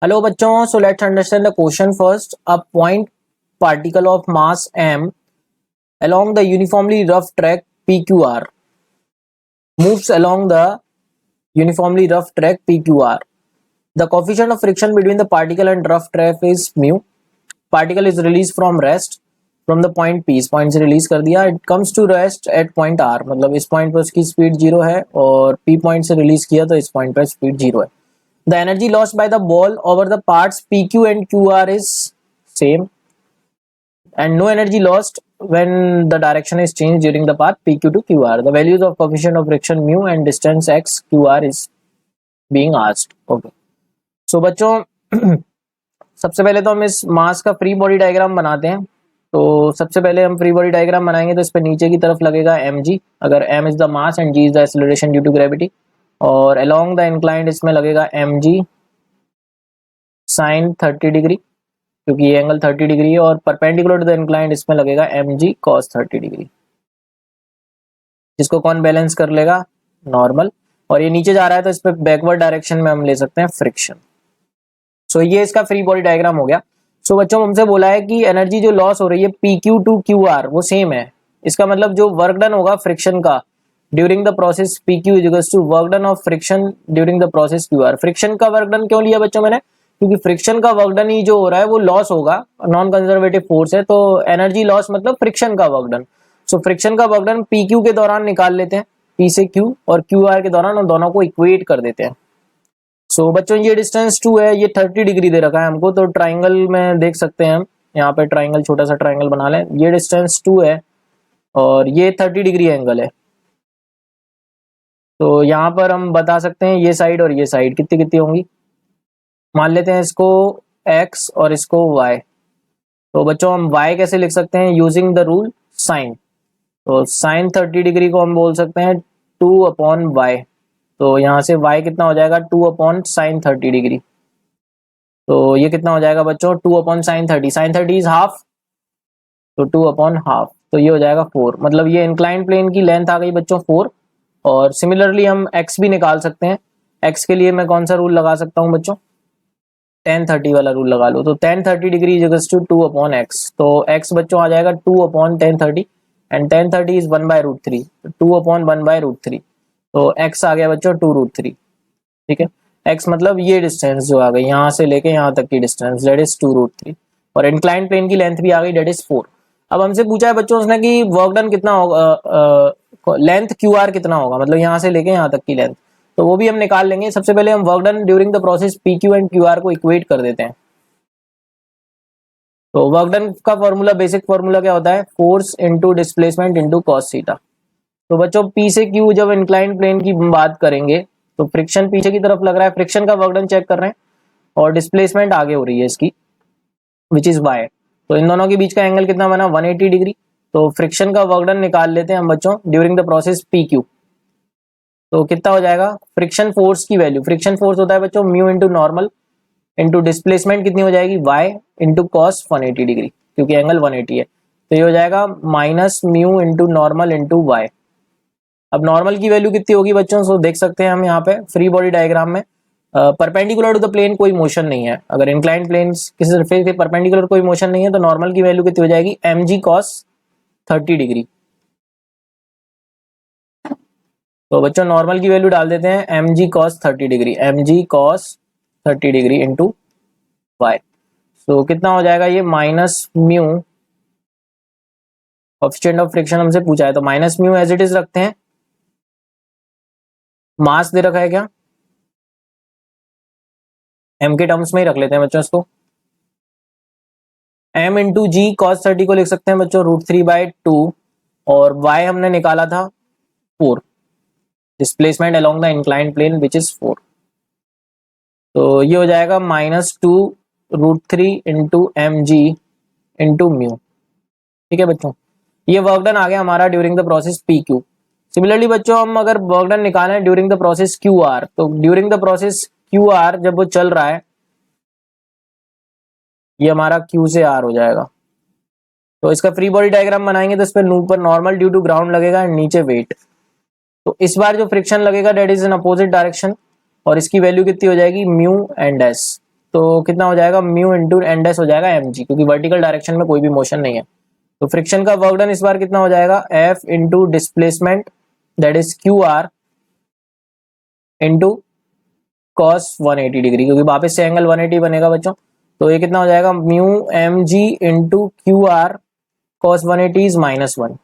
Hello बच्चों, so let's understand the question first. A point particle of mass m along the uniformly rough track PQR moves along the uniformly rough track PQR. The coefficient of friction between the particle and rough track is mu. Particle is released from rest from the point P. इस point से release कर दिया. It comes to rest at point R. मतलब इस point पर उसकी speed 0 है और P point से release किया तो इस point पर speed 0 है. The energy lost by the ball over the parts PQ and QR is same, and no energy lost when the direction is changed during the path PQ to QR. The values of coefficient of friction mu and distance x QR is being asked. Okay. So बच्चों सबसे पहले तो हम इस मास का free body diagram बनाते हैं. तो सबसे पहले हम फ्री बॉडी डायग्राम बनाएंगे तो इस पर नीचे की तरफ लगेगा mg, अगर m is the mass and g is the acceleration due to gravity, और अलोंग द इंक्लाइंड इसमें लगेगा mg साइन 30 डिग्री क्योंकि ये एंगल 30 डिग्री है, और परपेंडिकुलर टू द इंक्लाइंड इसमें लगेगा mg cos 30 डिग्री, जिसको कौन बैलेंस कर लेगा? नॉर्मल. और ये नीचे जा रहा है तो इस पर बैकवर्ड डायरेक्शन में हम ले सकते हैं फ्रिक्शन. सो ये इसका फ्री बॉडी डायग्राम हो गया. सो बच्चों हमसे बोला है कि एनर्जी जो लॉस हो रही है PQ टू QR वो सेम है. इसका मतलब जो वर्क डन होगा फ्रिक्शन का during the process PQ equals to work done of friction during the process QR. Friction का वर्क डन क्यों लिया बच्चों मैंने? क्योंकि फ्रिक्शन का वर्क डन ही जो हो रहा है वो लॉस होगा, नॉन कंजर्वेटिव फोर्स है, तो एनर्जी लॉस मतलब फ्रिक्शन का वर्क डन. सो फ्रिक्शन का वर्क डन PQ के दौरान निकाल लेते हैं, P से Q, और QR के दौरान उन दोनों को इक्वेट कर देते हैं. सो बच्चों ये डिस्टेंस 2 है, ये 30 डिग्री दे रखा है हमको, तो ट्राइंगल में देख सकते हैं हम यहाँ पे ट्राइंगल, छोटा सा ट्राइंगल बना लें. ये डिस्टेंस 2 है और ये 30 डिग्री एंगल है. तो यहाँ पर हम बता सकते हैं ये साइड और ये साइड कितनी कितनी होंगी. मान लेते हैं इसको x और इसको y. तो बच्चों हम y कैसे लिख सकते हैं? Using the rule sine. तो साइन 30 डिग्री को हम बोल सकते हैं 2/y. तो यहाँ से y कितना हो जाएगा? 2/sin 30 degree. तो ये कितना हो जाएगा बच्चों? 2/sin 30. sin 30 इज हाफ, तो 2/हाफ, तो ये हो जाएगा 4. मतलब ये इंक्लाइन प्लेन की लेंथ आ गई बच्चों 4. और सिमिलरली हम x भी निकाल सकते हैं. x के लिए मैं कौन सा रूल लगा सकता हूँ बच्चों? tan 30 वाला रूल लगा लो. तो tan 30 degree is equals to 2/x. तो x बच्चों आ जाएगा 2/tan 30 एंड tan 30 इज 1/√3, 2/1/√3. तो x आ गया बच्चों 2√3. ठीक है, x मतलब ये डिस्टेंस जो आ गई यहाँ से लेके यहाँ तक की डिस्टेंस, दैट इज 2√3. और इंक्लाइन प्लेन की लेंथ भी आ गई, दैट इज 4. अब हमसे पूछा है बच्चों उसने कि वर्क डन कितना होगा, लेंथ QR कितना होगा, मतलब यहाँ से लेके यहाँ तक की लेंथ. तो वो भी हम निकाल लेंगे. सबसे पहले हम work done during the process PQ and QR को इक्वेट कर देते हैं. तो वर्क डन का फॉर्मूला, बेसिक फॉर्मूला क्या होता है? Force into displacement into cos theta. तो बच्चों P से Q जब इंक्लाइन प्लेन की बात करेंगे तो फ्रिक्शन पीछे की तरफ लग रहा है, फ्रिक्शन का वर्क डन चेक कर रहे हैं, और डिस्प्लेसमेंट आगे हो रही है इसकी, विच इज y. तो इन दोनों के बीच का एंगल कितना बना? 180 डिग्री. तो फ्रिक्शन का वर्क डन निकाल लेते हैं हम बच्चों ड्यूरिंग द प्रोसेस PQ. तो कितना हो जाएगा? फ्रिक्शन फोर्स की वैल्यू, फ्रिक्शन फोर्स होता है बच्चों mu into normal into displacement कितनी हो जाएगी? y इंटू कॉस 180 डिग्री, क्योंकि एंगल 180 है. तो ये हो जाएगा minus mu into normal into y. अब नॉर्मल की वैल्यू कितनी होगी बच्चों? सो देख सकते हैं हम यहाँ पे फ्री बॉडी डायग्राम में परपेंडिकुलर टू द प्लेन कोई मोशन नहीं है. अगर इंक्लाइंड प्लेन किसी सरफेस के परपेंडिकुलर कोई मोशन नहीं है तो नॉर्मल की वैल्यू कितनी हो जाएगी? mg cos 30 degree. तो बच्चों नॉर्मल की वैल्यू डाल देते हैं mg cos 30 degree, mg cos 30 degree into y. So कितना हो जाएगा ये? Minus mu, coefficient of friction हमसे पूछा है तो minus mu as it is रखते हैं. मास दे रखा है क्या? m के टर्म्स में ही रख लेते हैं बच्चों इसको. m इंटू जी cos 30 को लिख सकते हैं बच्चों √3/2, और y हमने निकाला था 4, displacement along the inclined plane which is 4. तो ये हो जाएगा -2√3 इंटू mg इंटू म्यू. ठीक है बच्चों, ये वर्क डन आ गया हमारा during the process PQ. Similarly बच्चों हम अगर वर्क डन निकालें ड्यूरिंग द प्रोसेस QR, तो ड्यूरिंग द प्रोसेस QR जब वो चल रहा है, ये हमारा Q से R हो जाएगा. तो इसका फ्री बॉडी डायग्राम बनाएंगे तो इस पर ऊपर नॉर्मल ड्यू टू ग्राउंड लगेगा एंड नीचे वेट. तो इस बार जो फ्रिक्शन लगेगा that is in opposite direction, और इसकी वैल्यू कितनी हो जाएगी? Mu and S. तो कितना हो जाएगा, म्यू इंटू एन डैश हो जाएगा एम जी, क्योंकि वर्टिकल डायरेक्शन में कोई भी मोशन नहीं है। तो फ्रिक्शन का वर्क डन इस बार कितना हो जाएगा, F into displacement that is Q R into cos 180 degree, क्योंकि वापस से एंगल 180 बनेगा बच्चों। तो ये कितना हो जाएगा, mu m g into Q R cos 180 is -1।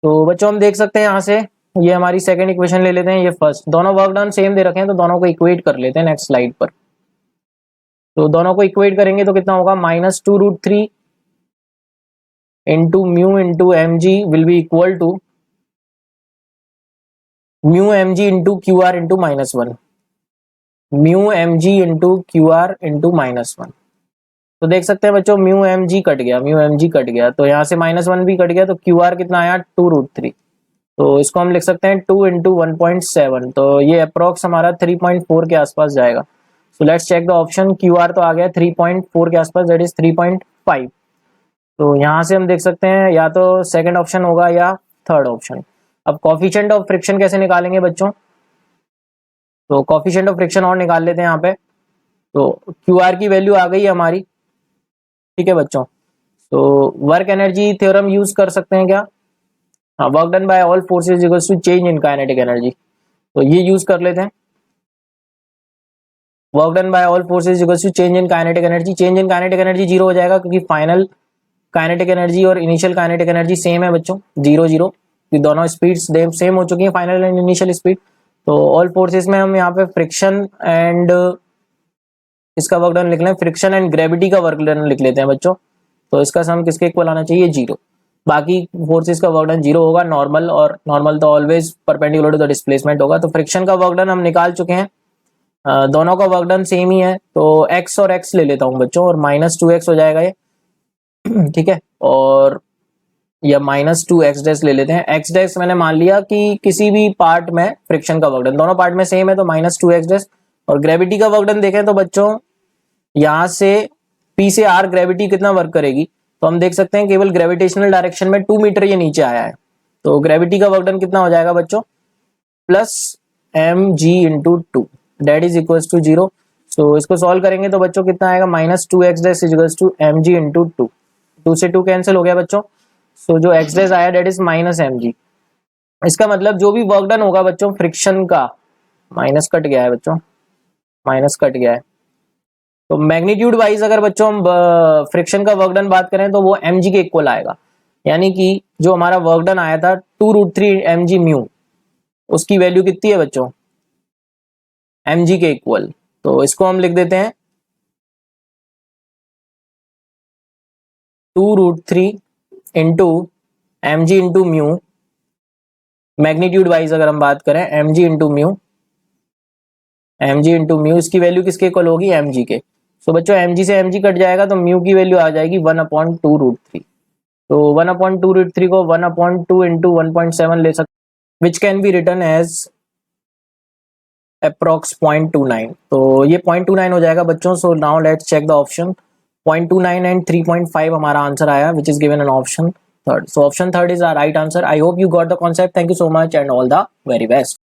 तो बच्चों हम देख सकते हैं यहाँ से, ये हमारी सेकंड इक्वेशन ले लेते हैं, ये फर्स्ट, दोनों वर्क डन सेम दे रखे हैं तो दोनों को इक्वेट कर लेते हैं नेक्स्ट स्लाइड पर। तो दोनों को इक्वेट करेंगे तो कितना होगा, -2√3 into mu into m g will be equal to mu m g into Q R into -1, mu m g into Q R into -1। तो देख सकते हैं बच्चों, म्यू एम जी कट गया, म्यू एम जी कट गया, तो यहाँ से -1 भी कट गया, तो क्यू आर कितना आया, 2√3। तो इसको हम लिख सकते हैं 2 इंटू 1.7, तो ये अप्रोक्स हमारा 3.4 के आसपास जाएगा। So let's check the option, Q R तो आ गया 3.4 के आसपास, दैट इज 3.5। तो यहाँ से हम देख सकते हैं या तो सेकंड ऑप्शन होगा या थर्ड ऑप्शन। अब कॉफिशिएंट ऑफ फ्रिक्शन कैसे निकालेंगे बच्चों, तो कॉफिशिएंट ऑफ फ्रिक्शन और निकाल लेते हैं यहाँ पे। तो क्यू आर की वैल्यू आ गई हमारी, ठीक है बच्चों। तो वर्क एनर्जी थ्योरम यूज कर सकते हैं क्या, हाँ, work done by all forces equals to change in kinetic energy, तो ये यूज कर लेते हैं। Work done by all forces equals to change in kinetic energy, change in kinetic energy 0 हो जाएगा, क्योंकि फाइनल काइनेटिक एनर्जी और इनिशियल काइनेटिक एनर्जी सेम है बच्चों, 0-0, दोनों स्पीड्स सेम हो चुकी है, फाइनल एंड इनिशियल स्पीड। तो ऑल फोर्सेज में हम यहाँ पे फ्रिक्शन एंड इसका वर्क डन लिख लें, फ्रिक्शन एंड ग्रेविटी का वर्क डन लिख लेते हैं बच्चों। तो इसका सम किसके इक्वल आना चाहिए, 0। बाकी फोर्सेस का वर्क डन 0 होगा, नॉर्मल, और नॉर्मल तो always perpendicular to the displacement होगा। तो फ्रिक्शन का वर्क डन हम निकाल चुके हैं, दोनों का वर्क डन सेम ही है, तो x और x ले लेता हूँ बच्चों, और -2x हो जाएगा ये, ठीक है। और या -2x डैश ले लेते हैं, x डैश मैंने मान लिया कि किसी भी पार्ट में फ्रिक्शन का वर्क डन दोनों पार्ट में सेम है, तो -2x डैश। और ग्रेविटी का वर्क डन देखें तो बच्चों, यहाँ से p से r ग्रेविटी कितना वर्क करेगी, तो हम देख सकते हैं केवल ग्रेविटेशनल डायरेक्शन में 2 मीटर ये नीचे आया है, तो ग्रेविटी का वर्क डन कितना हो जाएगा बच्चों, +mg into 2 that is equal to 0। So इसको सॉल्व करेंगे तो बच्चों कितना आएगा, -2x dash is equal to mg into 2, 2 से 2 कैंसिल हो गया बच्चों। सो जो x डैश आया डेट इज -mg। इसका मतलब जो भी वर्क डन होगा बच्चों फ्रिक्शन का, माइनस कट गया है बच्चों, माइनस कट गया है, तो मैग्नीट्यूड वाइज अगर बच्चों हम फ्रिक्शन का वर्क डन बात करें तो वो mg के इक्वल आएगा, यानी कि जो हमारा वर्क डन आया था 2√3 mg म्यू, उसकी वैल्यू कितनी है बच्चों, mg के इक्वल। तो इसको हम लिख देते हैं 2√3 into mg into mu, magnitude wise अगर हम बात करें mg into mu, mg into mu, इसकी वैल्यू किसके इक्वल होगी, mg के। सो बच्चों mg से mg कट जाएगा तो म्यू की वैल्यू आ जाएगी 1/2√3। तो 1/2√3 को 1/2 इंटू 1.7 ले सकते, which can be written as approx 0.29। तो ये 0.29 हो जाएगा बच्चों। So now let's check the option, 0.29 and 3.5 हमारा आंसर आया, which is given in option third. So option third is our right answer. I hope you got the concept. Thank you so much and all the very best.